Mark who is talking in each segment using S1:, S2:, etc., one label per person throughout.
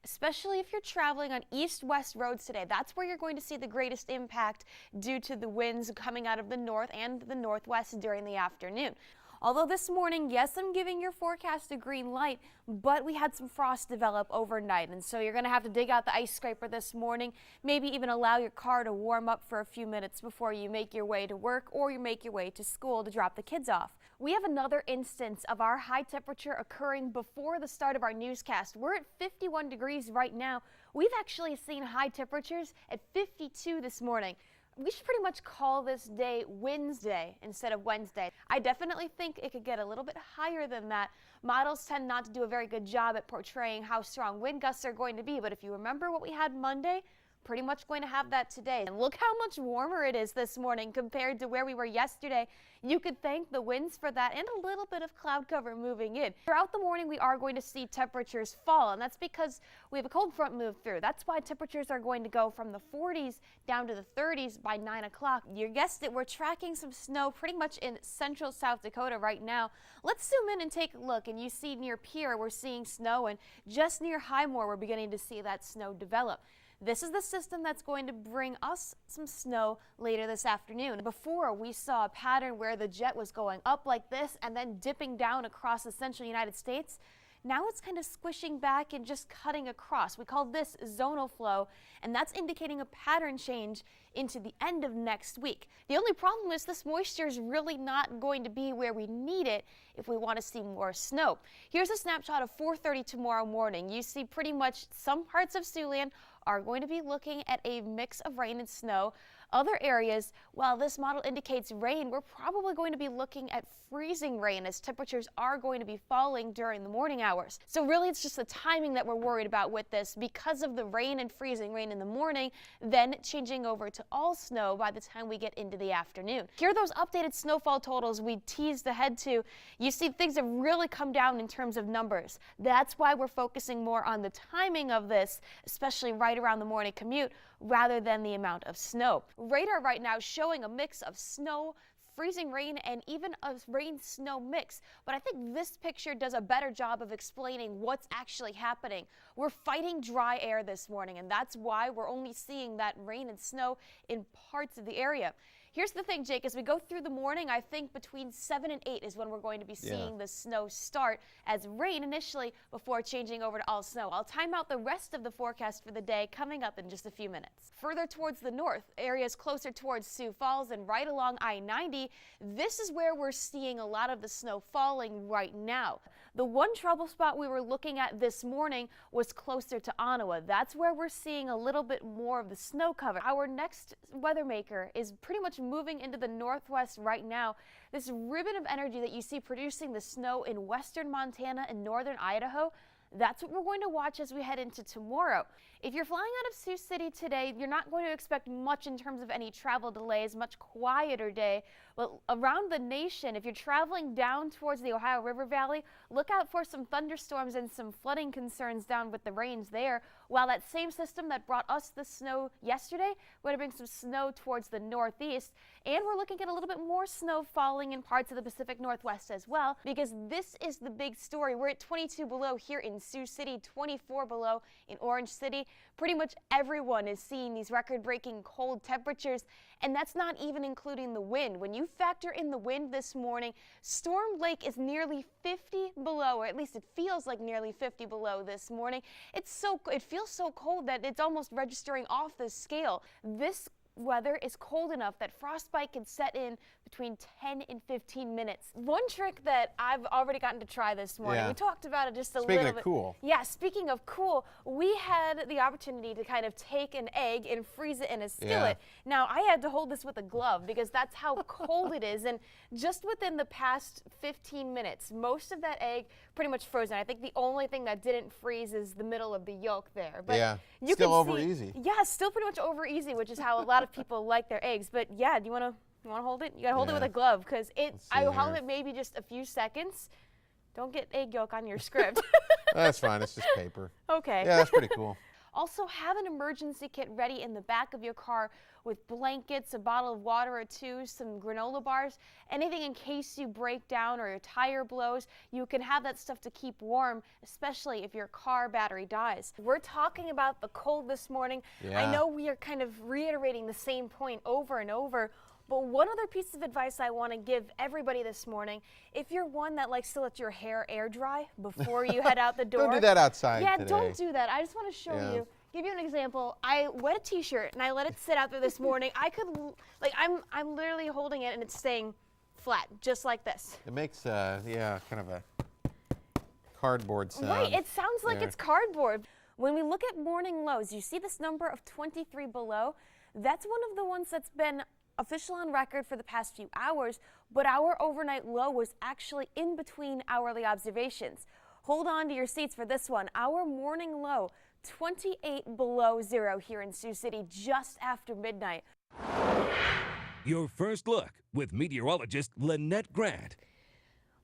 S1: especially if you're traveling on east-west roads today. That's where you're going to see the greatest impact due to the winds coming out of the north and the northwest during the afternoon. Although this morning, yes, I'm giving your forecast a green light, but we had some frost develop overnight, and so you're going to have to dig out the ice scraper this morning, maybe even allow your car to warm up for a few minutes before you make your way to work or you make your way to school to drop the kids off. We have another instance of our high temperature occurring before the start of our newscast. We're at 51 degrees right now. We've actually seen high temperatures at 52 this morning. We should pretty much call this day Wednesday instead of Wednesday. I definitely think it could get a little bit higher than that. Models tend not to do a very good job at portraying how strong wind gusts are going to be, but if you remember what we had Monday, pretty much going to have that today. And look how much warmer it is this morning compared to where we were yesterday. You could thank the winds for that and a little bit of cloud cover moving in. Throughout the morning, we are going to see temperatures fall, and that's because we have a cold front move through. That's why temperatures are going to go from the 40s down to the 30s by 9 o'clock. You guessed it, we're tracking some snow pretty much in central South Dakota right now. Let's zoom in and take a look, and you see near Pierre, we're seeing snow, and just near Highmore, we're beginning to see that snow develop. This is the system that's going to bring us some snow later this afternoon. Before, we saw a pattern where the jet was going up like this and then dipping down across the central United States. Now it's kind of squishing back and just cutting across. We call this zonal flow, and that's indicating a pattern change into the end of next week. The only problem is this moisture is really not going to be where we need it if we want to see more snow. Here's a snapshot of 4:30 tomorrow morning. You see pretty much some parts of Siouxland are going to be looking at a mix of rain and snow. Other areas, while this model indicates rain, we're probably going to be looking at freezing rain as temperatures are going to be falling during the morning hours. So really it's just the timing that we're worried about with this because of the rain and freezing rain in the morning, then changing over to all snow by the time we get into the afternoon. Here are those updated snowfall totals we teased ahead to. You see things have really come down in terms of numbers. That's why we're focusing more on the timing of this, especially right around the morning commute, rather than the amount of snow. Radar right now showing a mix of snow, freezing rain, and even a rain-snow mix. But I think this picture does a better job of explaining what's actually happening. We're fighting dry air this morning, and that's why we're only seeing that rain and snow in parts of the area. Here's the thing, Jake, as we go through the morning, I think between 7 and 8 is when we're going to be seeing the snow start as rain initially before changing over to all snow. I'll time out the rest of the forecast for the day coming up in just a few minutes. Further towards the north, areas closer towards Sioux Falls and right along I-90, this is where we're seeing a lot of the snow falling right now. The one trouble spot we were looking at this morning was closer to Ottawa. That's where we're seeing a little bit more of the snow cover. Our next weather maker is pretty much moving into the northwest right now. This ribbon of energy that you see producing the snow in western Montana and northern Idaho, that's what we're going to watch as we head into tomorrow. If you're flying out of Sioux City today, you're not going to expect much in terms of any travel delays, much quieter day. Well, around the nation, if you're traveling down towards the Ohio River Valley, look out for some thunderstorms and some flooding concerns down with the rains there. While that same system that brought us the snow yesterday, we're going to bring some snow towards the northeast, and we're looking at a little bit more snow falling in parts of the Pacific Northwest as well, because this is the big story. We're at 22 below here in Sioux City, 24 below in Orange City. Pretty much everyone is seeing these record-breaking cold temperatures, and that's not even including the wind. When you factor in the wind this morning, Storm Lake is nearly 50 below, or at least it feels like nearly 50 below this morning. It feels so cold that it's almost registering off the scale. This weather is cold enough that frostbite can set in between 10 and 15 minutes. One trick that I've already gotten to try this morning, we talked about it just a little bit.
S2: Speaking of cool.
S1: Yeah, speaking of cool, we had the opportunity to kind of take an egg and freeze it in a skillet. Now, I had to hold this with a glove because that's how cold it is, and just within the past 15 minutes, most of that egg pretty much frozen. I think the only thing that didn't freeze is the middle of the yolk there. But you
S2: still
S1: can
S2: over
S1: see,
S2: easy.
S1: Yeah, still pretty much over easy, which is how a lot of people like their eggs. But yeah, do you want to hold it? You got to hold it with a glove because I held it maybe just a few seconds. Don't get egg yolk on your script.
S2: That's fine. It's just paper.
S1: Okay.
S2: Yeah, that's pretty cool.
S1: Also, have an emergency kit ready in the back of your car with blankets, a bottle of water or two, some granola bars, anything in case you break down or your tire blows. You can have that stuff to keep warm, especially if your car battery dies. We're talking about the cold this morning.
S2: Yeah.
S1: I know we are kind of reiterating the same point over and over, but one other piece of advice I want to give everybody this morning, if you're one that likes to let your hair air dry before you head out the door.
S2: Don't do that outside
S1: Yeah,
S2: today.
S1: don't do that. I just want to show you. Give you an example. I wet a t-shirt and I let it sit out there this morning. I could, like, I'm literally holding it and it's staying flat, just like this.
S2: It makes, yeah, kind of a cardboard sound.
S1: Right, it sounds like it's cardboard. When we look at morning lows, you see this number of 23 below? That's one of the ones that's been official on record for the past few hours, but our overnight low was actually in between hourly observations. Hold on to your seats for this one. Our morning low, 28 below zero here in Sioux City just after midnight.
S3: Your first look with meteorologist Lynette Grant.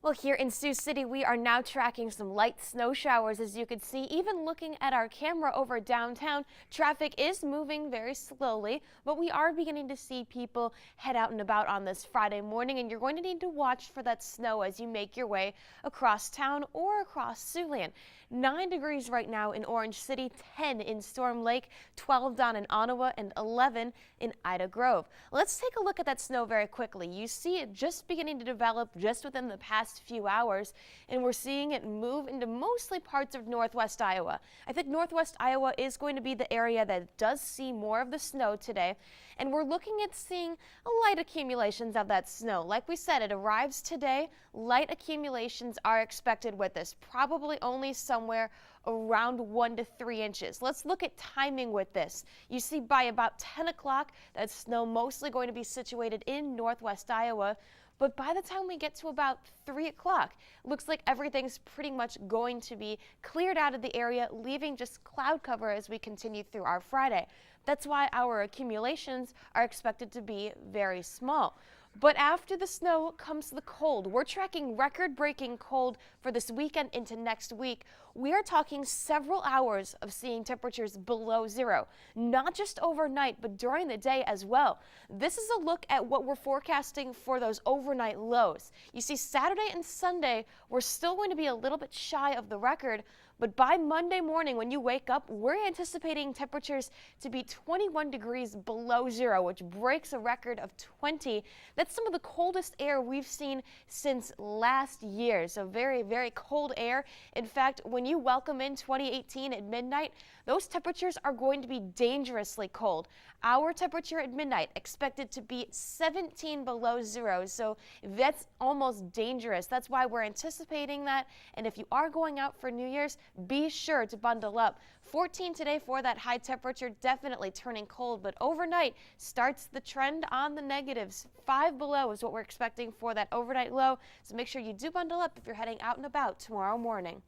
S1: Well, here in Sioux City, we are now tracking some light snow showers. As you can see, even looking at our camera over downtown, traffic is moving very slowly, but we are beginning to see people head out and about on this Friday morning, and you're going to need to watch for that snow as you make your way across town or across Siouxland. 9 degrees right now in Orange City, 10 in Storm Lake, 12 down in Ottawa, and 11 in Ida Grove. Let's take a look at that snow very quickly. You see it just beginning to develop just within the past few hours, and we're seeing it move into mostly parts of northwest Iowa. I think northwest Iowa is going to be the area that does see more of the snow today, and we're looking at seeing light accumulations of that snow. Like we said, it arrives today. Light accumulations are expected with this, probably only somewhere around 1 to 3 inches. Let's look at timing with this. You see by about 10 o'clock, that snow mostly going to be situated in northwest Iowa. But by the time we get to about 3 o'clock, looks like everything's pretty much going to be cleared out of the area, leaving just cloud cover as we continue through our Friday. That's why our accumulations are expected to be very small. But after the snow comes the cold. We're tracking record-breaking cold for this weekend into next week. We are talking several hours of seeing temperatures below zero, not just overnight, but during the day as well. This is a look at what we're forecasting for those overnight lows. You see, Saturday and Sunday, we're still going to be a little bit shy of the record, but by Monday morning when you wake up, we're anticipating temperatures to be 21 degrees below zero, which breaks a record of 20. That's some of the coldest air we've seen since last year. So very, very cold air. In fact, when you welcome in 2018 at midnight, those temperatures are going to be dangerously cold. Our temperature at midnight expected to be 17 below zero. So that's almost dangerous. That's why we're anticipating that. And if you are going out for New Year's, be sure to bundle up. 14 today for that high temperature, definitely turning cold, but overnight starts the trend on the negatives. 5 below is what we're expecting for that overnight low. So make sure you do bundle up if you're heading out and about tomorrow morning.